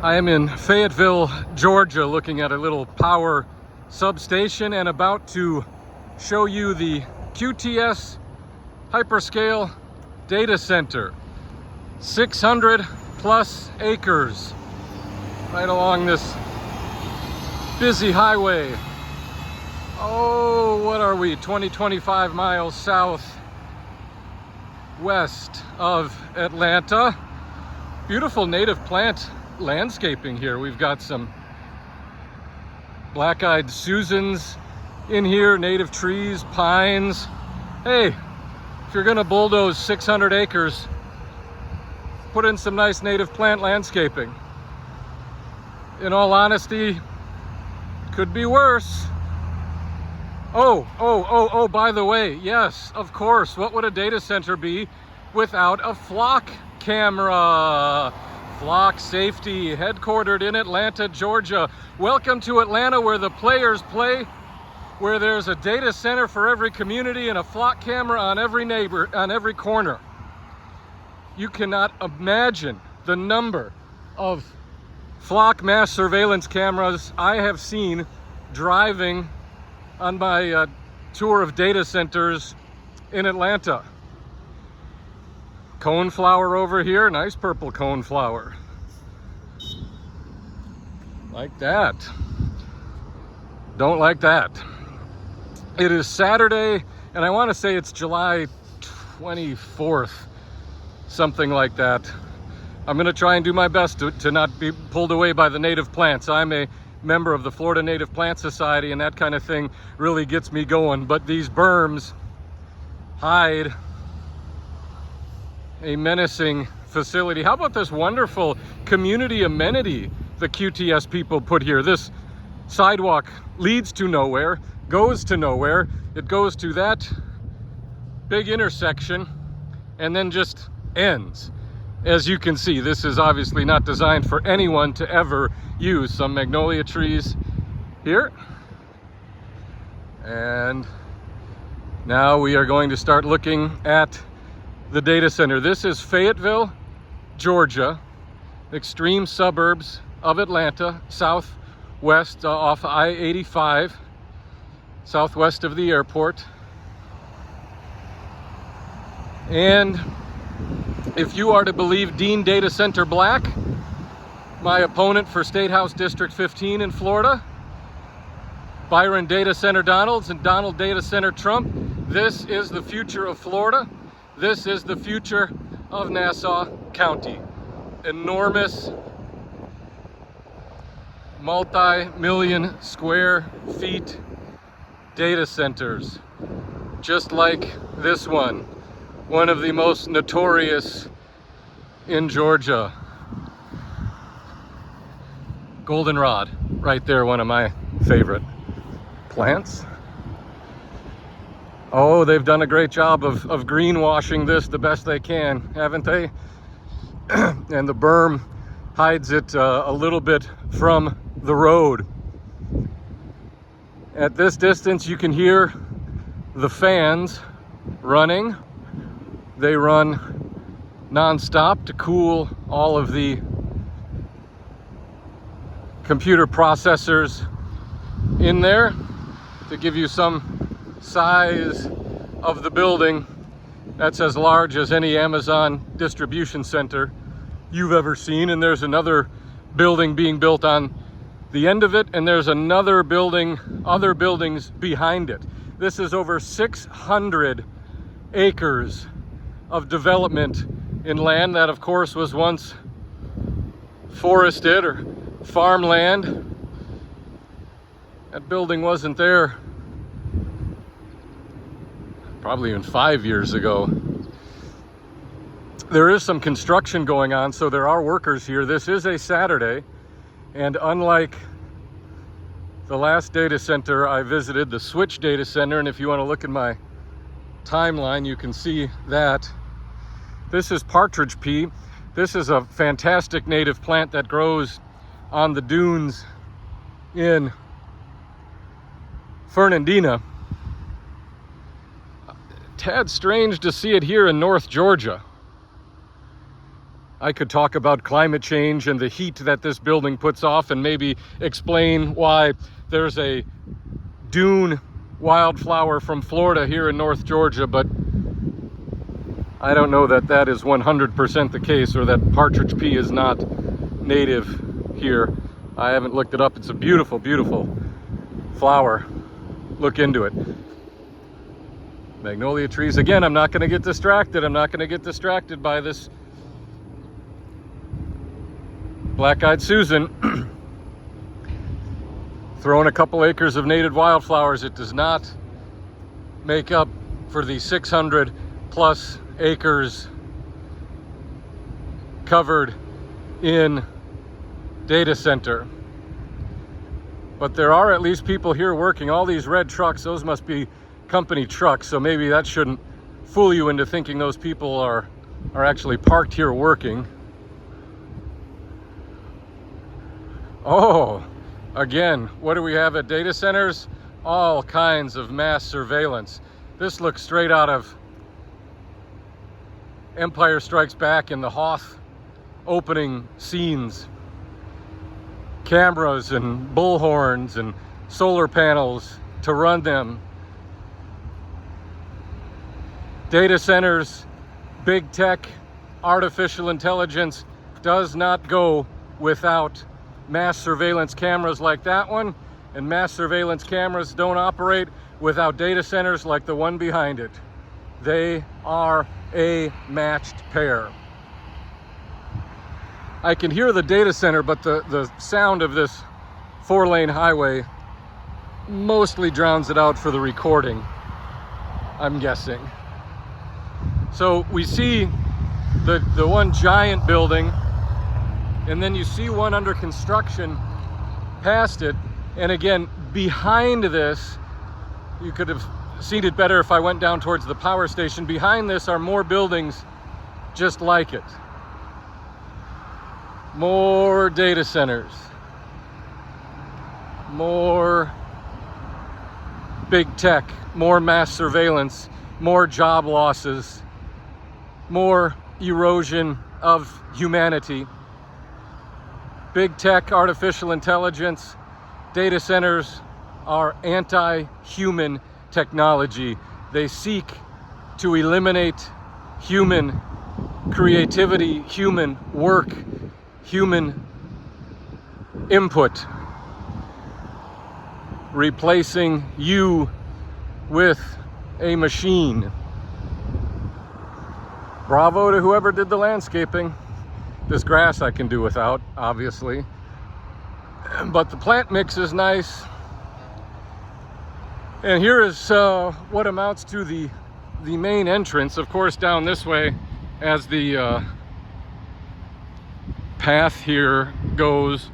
I am in Fayetteville, Georgia, looking at a little power substation and about to show you the QTS hyperscale data center. 600 plus acres right along this busy highway. Oh, what are we? 25 miles south west of Atlanta. Beautiful native plant landscaping here. We've got some black-eyed Susans in here, native trees, pines. Hey, if you're gonna bulldoze 600 acres, put in some nice native plant landscaping. In all honesty, could be worse. Oh, by the way, yes, of course, what would a data center be without a flock camera? Flock Safety, headquartered in Atlanta, Georgia. Welcome to Atlanta, where the players play, where there's a data center for every community and a flock camera on every neighbor, on every corner. You cannot imagine the number of flock mass surveillance cameras I have seen driving on my tour of data centers in Atlanta. Coneflower over here, nice purple coneflower. Like that. Don't like that. It is Saturday, and I want to say it's July 24th, something like that. I'm going to try and do my best to not be pulled away by the native plants. I'm a member of the Florida Native Plant Society, and that kind of thing really gets me going. But these berms hide a menacing facility. How about this wonderful community amenity the QTS people put here? This sidewalk leads to nowhere, goes to nowhere. It goes to that big intersection and then just ends. As you can see, this is obviously not designed for anyone to ever use. Some magnolia trees here. And now we are going to start looking at the data center. This is Fayetteville, Georgia, extreme suburbs of Atlanta, southwest off I-85, southwest of the airport. And if you are to believe Dean Data Center Black, my opponent for State House District 15 in Florida, Byron Data Center Donalds and Donald Data Center Trump, this is the future of Florida. This is the future of Nassau County. Enormous, multi-million square feet data centers, just like this one of the most notorious in Georgia. Goldenrod, right there, one of my favorite plants. Oh, they've done a great job of greenwashing this the best they can, haven't they? And the berm hides it a little bit from the road. At this distance, you can hear the fans running. They run non-stop to cool all of the computer processors in there. To give you some size of the building, that's as large as any Amazon distribution center you've ever seen. And there's another building being built on the end of it, and there's another building, other buildings behind it. This is over 600 acres of development in land that, of course, was once forested or farmland. That building wasn't there probably even 5 years ago. There is some construction going on, so there are workers here. This is a Saturday, and unlike the last data center I visited, the Switch Data Center, and if you want to look at my timeline, you can see that. This is partridge pea. This is a fantastic native plant that grows on the dunes in Fernandina. Tad strange to see it here in North Georgia. I could talk about climate change and the heat that this building puts off, and maybe explain why there's a dune wildflower from Florida here in North Georgia, but I don't know that that is 100% the case, or that partridge pea is not native here. I haven't looked it up. It's a beautiful, beautiful flower. Look into it. Magnolia trees. Again, I'm not going to get distracted. I'm not going to get distracted by this black-eyed Susan throwing a couple acres of native wildflowers. It does not make up for the 600 plus acres covered in data center. But there are at least people here working. All these red trucks, those must be company trucks, so maybe that shouldn't fool you into thinking those people are actually parked here working. Oh, again, what do we have at data centers? All kinds of mass surveillance. This looks straight out of Empire Strikes Back in the Hoth opening scenes. Cameras and bullhorns and solar panels to run them. Data centers, big tech, artificial intelligence does not go without mass surveillance cameras like that one, and mass surveillance cameras don't operate without data centers like the one behind it. They are a matched pair. I can hear the data center, but the sound of this 4-lane highway mostly drowns it out for the recording, I'm guessing. So we see the one giant building, and then you see one under construction past it. And again, behind this, you could have seen it better if I went down towards the power station. Behind this are more buildings just like it. More data centers. More big tech. More mass surveillance. More job losses. More erosion of humanity. Big tech, artificial intelligence, data centers are anti-human technology. They seek to eliminate human creativity, human work, human input, replacing you with a machine. Bravo to whoever did the landscaping. This grass I can do without, obviously. But the plant mix is nice. And here is what amounts to the main entrance. Of course, down this way, as the path here goes,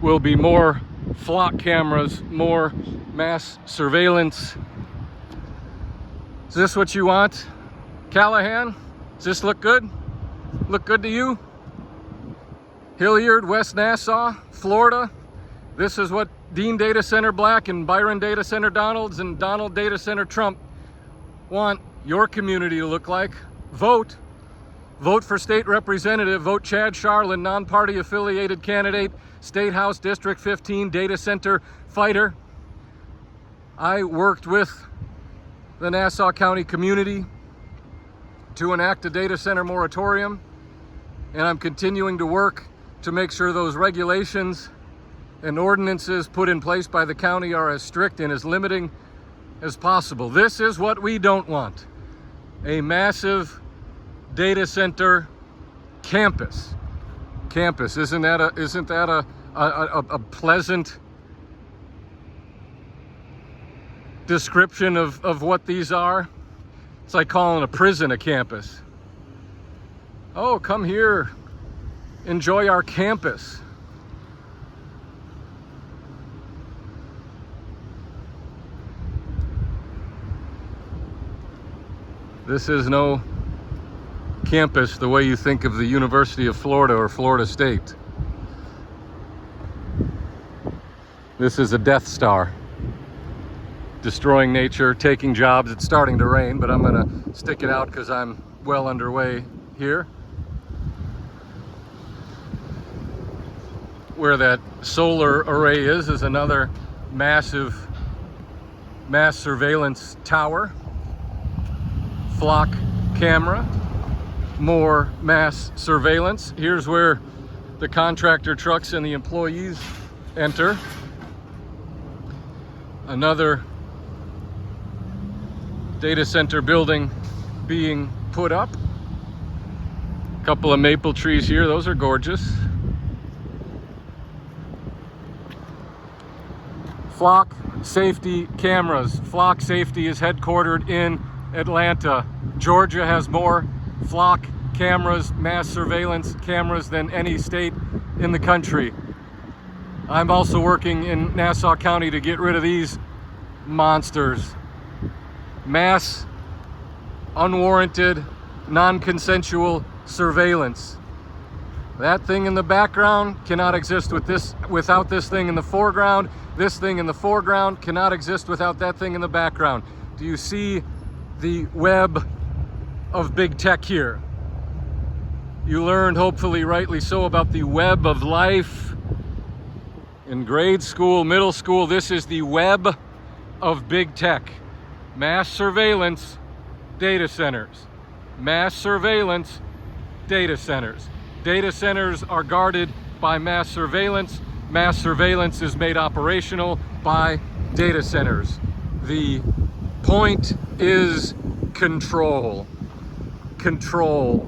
will be more flock cameras, more mass surveillance. Is this what you want, Callahan? Does this look good? Look good to you? Hilliard, West Nassau, Florida. This is what Dean Data Center Black and Byron Data Center Donalds and Donald Data Center Trump want your community to look like. Vote. Vote for state representative. Vote Chad Charland, non-party affiliated candidate, State House District 15 data center fighter. I worked with the Nassau County community to enact a data center moratorium, and I'm continuing to work to make sure those regulations and ordinances put in place by the county are as strict and as limiting as possible. This is what we don't want. A massive data center campus. Isn't that a pleasant description of what these are? It's like calling a prison a campus. Oh, come here. Enjoy our campus. This is no campus the way you think of the University of Florida or Florida State. This is a Death Star. Destroying nature, taking jobs. It's starting to rain, but I'm gonna stick it out because I'm well underway here. where that solar array is another massive mass surveillance tower. Flock camera, more mass surveillance. Here's where the contractor trucks and the employees enter. Another data center building being put up. A couple of maple trees here, those are gorgeous. Flock safety cameras. Flock safety is headquartered in Atlanta. Georgia has more flock cameras, mass surveillance cameras than any state in the country. I'm also working in Nassau County to get rid of these monsters. Mass, unwarranted, non-consensual surveillance. That thing in the background cannot exist without this thing in the foreground. This thing in the foreground cannot exist without that thing in the background. Do you see the web of big tech here? You learned, hopefully rightly so, about the web of life in grade school, middle school. This is the web of big tech. Mass surveillance data centers. Mass surveillance data centers. Data centers are guarded by mass surveillance. Mass surveillance is made operational by data centers. The point is control. Control.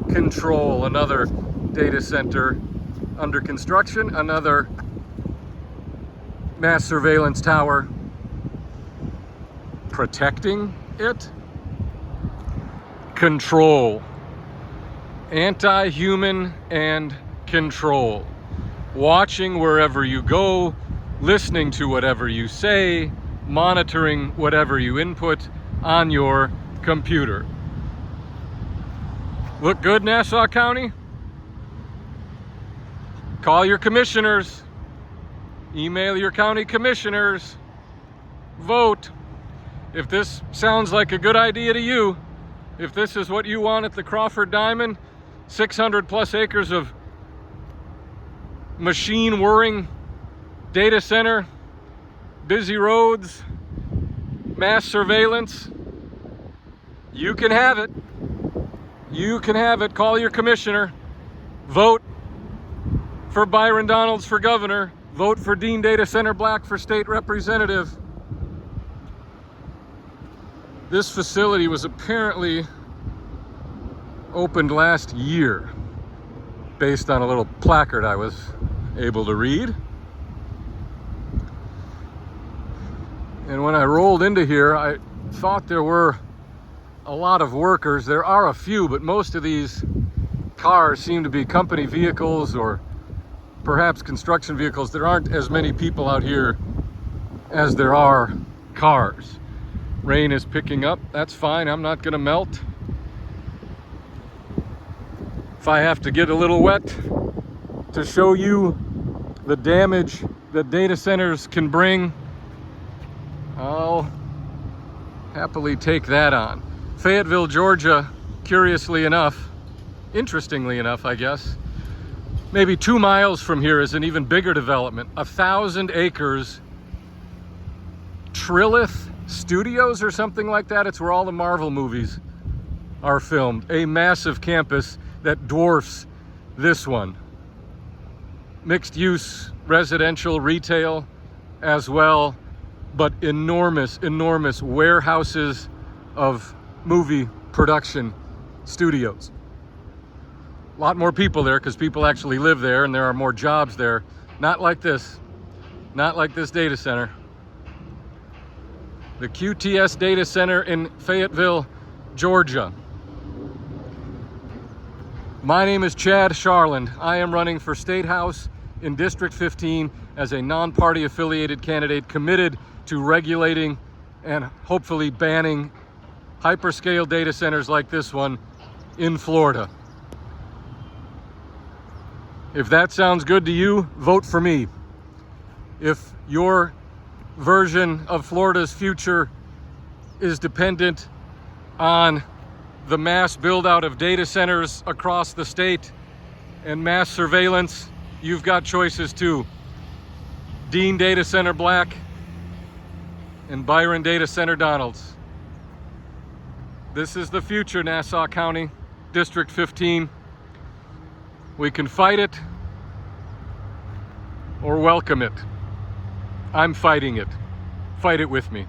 Control. Another data center under construction. Another mass surveillance tower protecting it. Control. Anti-human and control. Watching wherever you go, listening to whatever you say, monitoring whatever you input on your computer. Look good, Nassau County? Call your commissioners. Email your county commissioners. Vote. If this sounds like a good idea to you, if this is what you want at the Crawford Diamond, 600 plus acres of machine whirring data center, busy roads, mass surveillance, you can have it. You can have it. Call your commissioner. Vote for Byron Donalds for governor. Vote for Dean Data Center Black for state representative. This facility was apparently opened last year based on a little placard I was able to read. And when I rolled into here, I thought there were a lot of workers. There are a few, but most of these cars seem to be company vehicles or perhaps construction vehicles. There aren't as many people out here as there are cars. Rain is picking up. That's fine. I'm not gonna melt. If I have to get a little wet to show you the damage that data centers can bring, I'll happily take that on. Fayetteville, Georgia, curiously enough, interestingly enough, I guess, maybe 2 miles from here is an even bigger development. 1,000 acres, Trilith Studios or something like that. It's where all the Marvel movies are filmed. A massive campus that dwarfs this one. Mixed use, residential, retail as well, but enormous, enormous warehouses of movie production studios. A lot more people there because people actually live there and there are more jobs there. Not like this. Not like this data center. The QTS data center in Fayetteville, Georgia. My name is Chad Charland. I am running for State House in District 15 as a non-party affiliated candidate committed to regulating and hopefully banning hyperscale data centers like this one in Florida. If that sounds good to you, vote for me. If your version of Florida's future is dependent on the mass build out of data centers across the state and mass surveillance You've got choices too. Dean Data Center Black and Byron Data Center Donalds. This is the future, Nassau County, District 15. We can fight it or welcome it. I'm fighting it. Fight it with me.